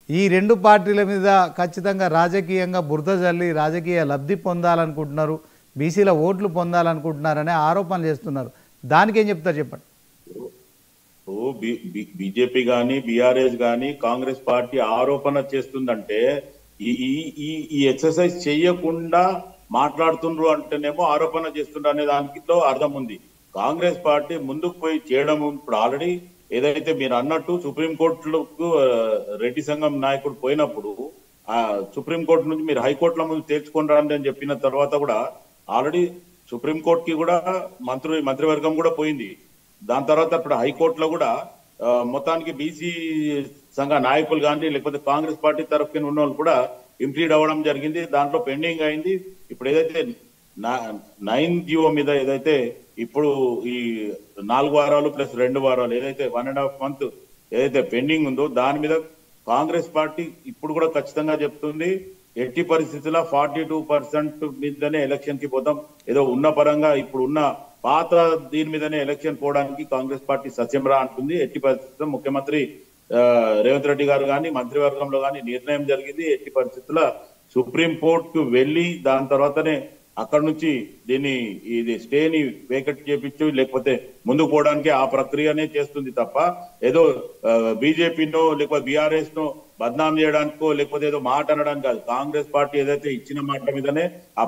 ఈ రెండు పార్టీల మీద ఖచ్చితంగా రాజకీయంగా బురద జల్లి రాజకీయ లబ్ధి పొందాలనుకుంటున్నారు, బీసీల ఓట్లు పొందాలనుకుంటున్నారనే ఆరోపణలు చేస్తున్నారు. దానికేం చెప్తారు చెప్పండి. బీజేపీ గాని బీఆర్ఎస్ గాని కాంగ్రెస్ పార్టీ ఆరోపణ చేస్తుందంటే ఈ ఈ ఈ ఈ ఎక్సర్సైజ్ చేయకుండా మాట్లాడుతుండ్రు అంటేనేమో ఆరోపణ చేస్తుండ్రు అనే దానిలో అర్థం ఉంది. కాంగ్రెస్ పార్టీ ముందుకు పోయి చేయడం ఇప్పుడు ఆల్రెడీ ఏదైతే మీరు అన్నట్టు సుప్రీంకోర్టులకు రెడ్డి సంఘం నాయకుడు పోయినప్పుడు ఆ సుప్రీంకోర్టు నుంచి మీరు హైకోర్టుల ముందు తేల్చుకొని రండి అని చెప్పిన తర్వాత కూడా ఆల్రెడీ సుప్రీంకోర్టుకి కూడా మంత్రివర్గం కూడా పోయింది. దాని తర్వాత ఇప్పుడు హైకోర్టులో కూడా మొత్తానికి బీసీ సంఘ నాయకులు కానీ లేకపోతే కాంగ్రెస్ పార్టీ తరఫున ఉన్న వాళ్ళు కూడా ఇంప్లీడ్ అవ్వడం జరిగింది. దాంట్లో పెండింగ్ అయింది. ఇప్పుడు ఏదైతే 9 జీవో మీద ఏదైతే ఇప్పుడు ఈ 4 వారాలు ప్లస్ 2 వారాలు ఏదైతే 1.5 month ఏదైతే పెండింగ్ ఉందో దాని మీద కాంగ్రెస్ పార్టీ ఇప్పుడు కూడా ఖచ్చితంగా చెప్తుంది, ఎట్టి పరిస్థితుల్లో 42% మీదనే ఎలక్షన్ కి పోతాం. ఏదో ఉన్న పరంగా ఇప్పుడు ఉన్న పాత దీని మీదనే ఎలక్షన్ పోవడానికి కాంగ్రెస్ పార్టీ సత్యంరా అంటుంది. ఎట్టి పరిస్థితుల్లో ముఖ్యమంత్రి రేవంత్ రెడ్డి గారు కానీ మంత్రివర్గంలో కానీ నిర్ణయం జరిగింది. ఎట్టి పరిస్థితుల్లో సుప్రీం కోర్టుకు వెళ్ళి దాని తర్వాతనే అక్కడ నుంచి ఇది స్టేని వేకెట్ చేపించు లేకపోతే ముందుకు పోవడానికి ఆ ప్రక్రియనే చేస్తుంది తప్ప ఏదో బీజేపీనో లేకపోతే బీఆర్ఎస్ నో బద్నాం చేయడానికో లేకపోతే ఏదో మాట అనడానికి కాదు. కాంగ్రెస్ పార్టీ ఏదైతే ఇచ్చిన మాట మీదనే ఆ